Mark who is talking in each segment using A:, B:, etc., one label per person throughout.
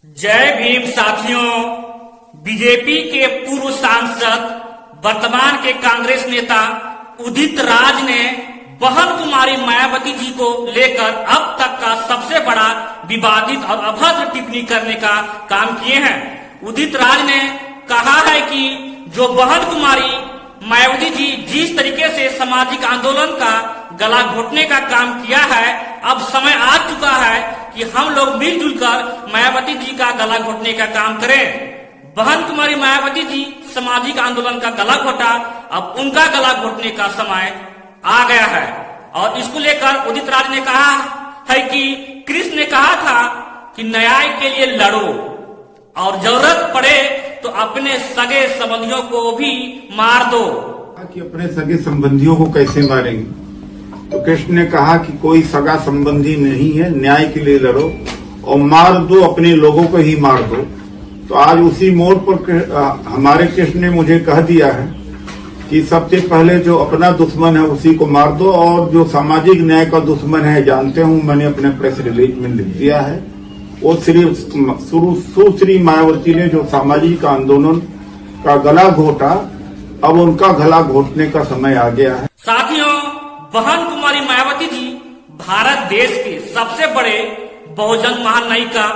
A: जय भीम साथियों। बीजेपी के पूर्व सांसद वर्तमान के कांग्रेस नेता उदित राज ने बहन कुमारी मायावती जी को लेकर अब तक का सबसे बड़ा विवादित और अभद्र टिप्पणी करने का काम किए हैं। उदित राज ने कहा है कि जो बहन कुमारी मायावती जी जिस तरीके से सामाजिक आंदोलन का गला घोटने का काम किया है, अब समय आ चुका है कि हम लोग मिलजुल कर मायावती जी का गला घोटने का काम करें। बहन कुमारी मायावती जी सामाजिक आंदोलन का गला घोटा, अब उनका गला घोटने का समय आ गया है। और इसको लेकर उदित राज ने कहा है कि कृष्ण ने कहा था कि न्याय के लिए लड़ो और जरूरत पड़े तो अपने सगे संबंधियों को भी मार दो।
B: कि अपने सगे संबंधियों को कैसे मारेंगे? तो कृष्ण ने कहा कि कोई सगा संबंधी नहीं है, न्याय के लिए लड़ो और मार दो, अपने लोगों को ही मार दो। तो आज उसी मोड़ पर हमारे कृष्ण ने मुझे कह दिया है कि सबसे पहले जो अपना दुश्मन है उसी को मार दो, और जो सामाजिक न्याय का दुश्मन है, जानते हूं, मैंने अपने प्रेस रिलीज में लिख दिया है, वो सिर्फ सुश्री मायावती ने जो सामाजिक आंदोलन का गला घोटा, अब उनका गला घोटने का समय आ गया है।
A: साथियों, बहन कुमारी मायावती जी भारत देश के सबसे बड़े बहुजन महानायिका,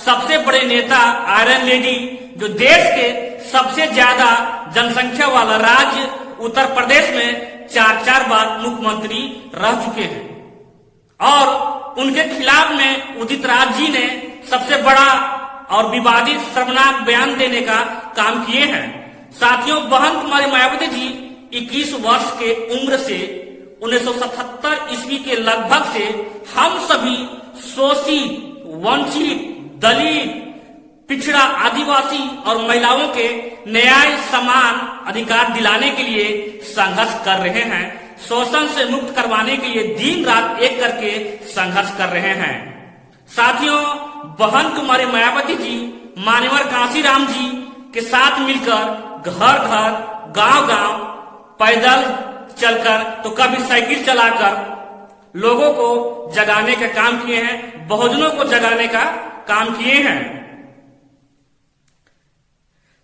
A: सबसे बड़े नेता, आयरन लेडी, जो देश के सबसे ज्यादा जनसंख्या वाला राज्य उत्तर प्रदेश में 4 बार मुख्यमंत्री रह चुके हैं। और उनके खिलाफ में उदित राज जी ने सबसे बड़ा और विवादित शर्मनाक बयान देने का काम किए हैं। साथियों, बहन कुमारी मायावती जी 21 वर्ष के उम्र से 1977 ईस्वी के लगभग से हम सभी शोषित, वंचित, दलित, पिछड़ा, आदिवासी और महिलाओं के न्याय, समान अधिकार दिलाने के लिए संघर्ष कर रहे हैं। शोषण से मुक्त करवाने के लिए दिन रात एक करके संघर्ष कर रहे हैं। साथियों, बहन कुमारी मायावती जी मान्यवर कांशीराम जी के साथ मिलकर घर घर, गांव गांव पैदल चलकर तो कभी साइकिल चलाकर लोगों को जगाने का काम किए हैं, बहुजनों को जगाने का काम किए हैं।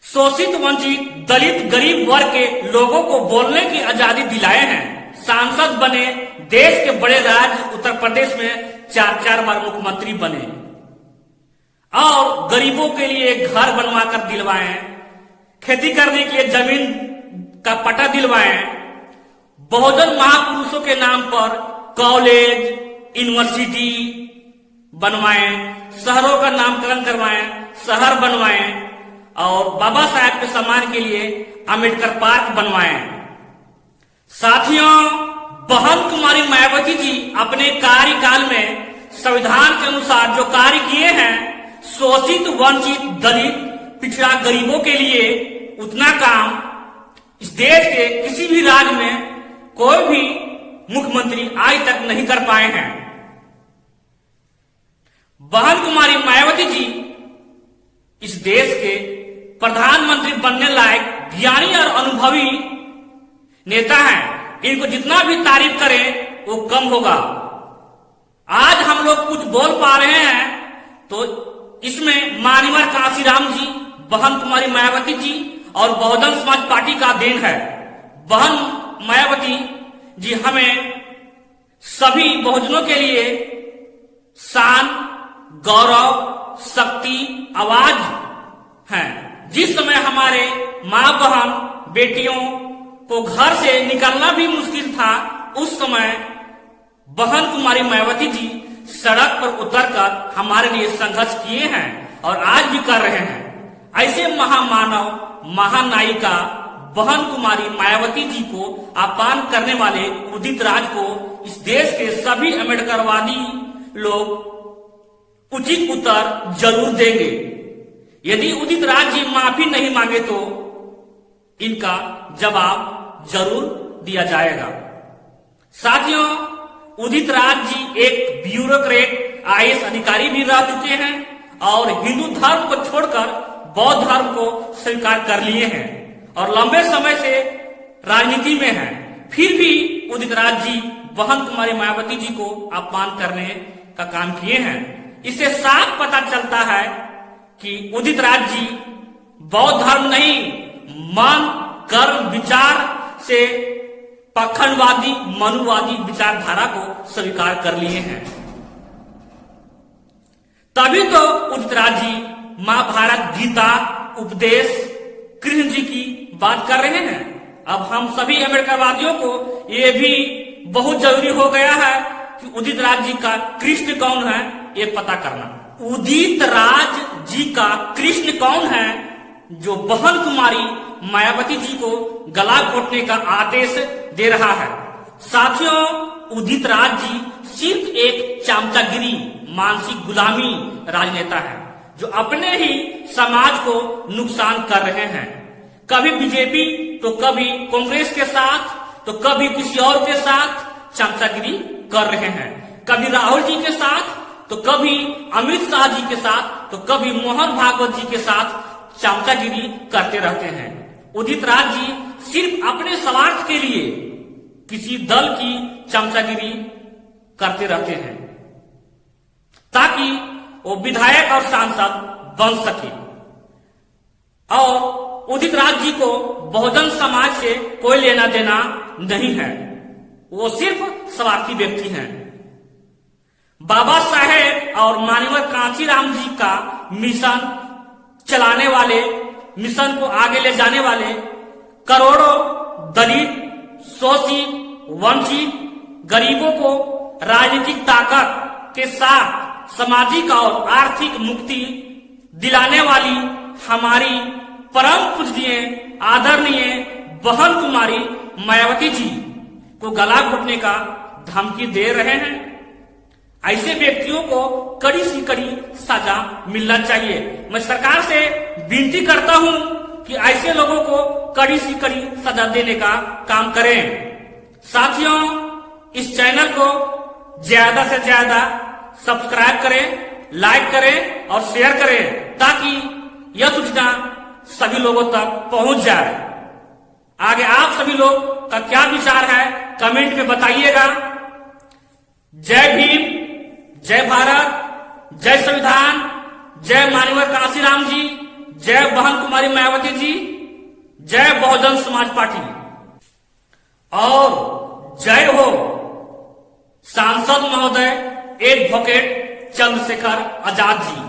A: शोषित, वंचित, दलित, गरीब वर्ग के लोगों को बोलने की आजादी दिलाए हैं। सांसद बने, देश के बड़े राज्य उत्तर प्रदेश में 4 बार मुख्यमंत्री बने और गरीबों के लिए घर बनवा कर दिलवाए, खेती करने के लिए जमीन का पट्टा दिलवाए, बहुजन महापुरुषों के नाम पर कॉलेज, यूनिवर्सिटी बनवाए, शहरों का नामकरण करवाए, शहर बनवाए और बाबा साहब के सम्मान के लिए अम्बेडकर पार्क बनवाए। साथियों, बहन कुमारी मायावती जी अपने कार्यकाल में संविधान के अनुसार जो कार्य किए हैं, शोषित, वंचित, दलित, पिछड़ा, गरीबों के लिए उतना काम इस देश के किसी भी राज्य में कोई भी मुख्यमंत्री आज तक नहीं कर पाए हैं। बहन कुमारी मायावती जी इस देश के प्रधानमंत्री बनने लायक ज्ञानी और अनुभवी नेता हैं। इनको जितना भी तारीफ करें वो कम होगा। आज हम लोग कुछ बोल पा रहे हैं तो इसमें मान्यवर कांशीराम जी, बहन कुमारी मायावती जी और बहुजन समाज पार्टी का देन है। बहन मायावती जी हमें सभी बहुजनों के लिए शान, गौरव, शक्ति, आवाज हैं। जिस समय हमारे माँ बहन बेटियों को घर से निकलना भी मुश्किल था, उस समय बहन कुमारी मायावती जी सड़क पर उतरकर हमारे लिए संघर्ष किए हैं और आज भी कर रहे हैं। ऐसे महामानव, महानायिका बहन कुमारी मायावती जी को अपमान करने वाले उदित राज को इस देश के सभी अम्बेडकरवादी लोग उचित उत्तर जरूर देंगे। यदि उदित राज जी माफी नहीं मांगे तो इनका जवाब जरूर दिया जाएगा। साथियों, उदित राज जी एक ब्यूरोक्रेट, आईएएस अधिकारी भी रह चुके हैं और हिंदू धर्म को छोड़कर बौद्ध धर्म को स्वीकार कर लिए हैं और लंबे समय से राजनीति में हैं। फिर भी उदित राज जी बहन कुमारी मायावती जी को अपमान करने का काम किए हैं। इससे साफ पता चलता है कि उदित राज जी बौद्ध धर्म नहीं, मन, कर्म, विचार से पखंडवादी, मनुवादी विचारधारा को स्वीकार कर लिए हैं। तभी तो उदित राज जी महाभारत, गीता, उपदेश, कृष्ण जी की बात कर रहे हैं। अब हम सभी अम्बेडकरवादियों को ये भी बहुत जरूरी हो गया है कि उदित राज जी का कृष्ण कौन है ये पता करना। उदित राज जी का कृष्ण कौन है जो बहन कुमारी मायावती जी को गला घोटने का आदेश दे रहा है। साथियों, उदित राज जी सिर्फ एक चामचागिरी, मानसिक गुलामी राजनेता है जो अपने ही समाज को नुकसान कर रहे हैं। कभी बीजेपी तो कभी कांग्रेस के साथ तो कभी किसी और के साथ चामचागिरी कर रहे हैं। कभी राहुल जी के साथ तो कभी अमित शाह जी के साथ तो कभी मोहन भागवत जी के साथ चामचागिरी करते रहते हैं। उदित राज जी सिर्फ अपने स्वार्थ के लिए किसी दल की चामचागिरी करते रहते हैं ताकि वो विधायक और सांसद बन सके। और उदित राज जी को बहुजन समाज से कोई लेना देना नहीं है, वो सिर्फ स्वार्थी व्यक्ति हैं। बाबा साहेब और माननीय कांशीराम जी का मिशन चलाने वाले, मिशन को आगे ले जाने वाले करोड़ों दलित, शोषित, वंचित, गरीबों को राजनीतिक ताकत के साथ सामाजिक और आर्थिक मुक्ति दिलाने वाली हमारी परम पूजनीय, आदरणीय बहन कुमारी मायावती जी को गला घोटने का धमकी दे रहे हैं। ऐसे व्यक्तियों को कड़ी से कड़ी सजा मिलना चाहिए। मैं सरकार से विनती करता हूं कि ऐसे लोगों को कड़ी से कड़ी सजा देने का काम करें। साथियों, इस चैनल को ज्यादा से ज्यादा सब्सक्राइब करें, लाइक करें और शेयर करें ताकि यह सूचना सभी लोगों तक पहुंच जाए। आगे आप सभी लोग का क्या विचार है कमेंट में बताइएगा। जय भीम, जय भारत, जय संविधान, जय माननीय कांशीराम जी, जय बहन कुमारी मायावती जी, जय बहुजन समाज पार्टी और जय हो सांसद महोदय एडवोकेट चंद्रशेखर आजाद जी।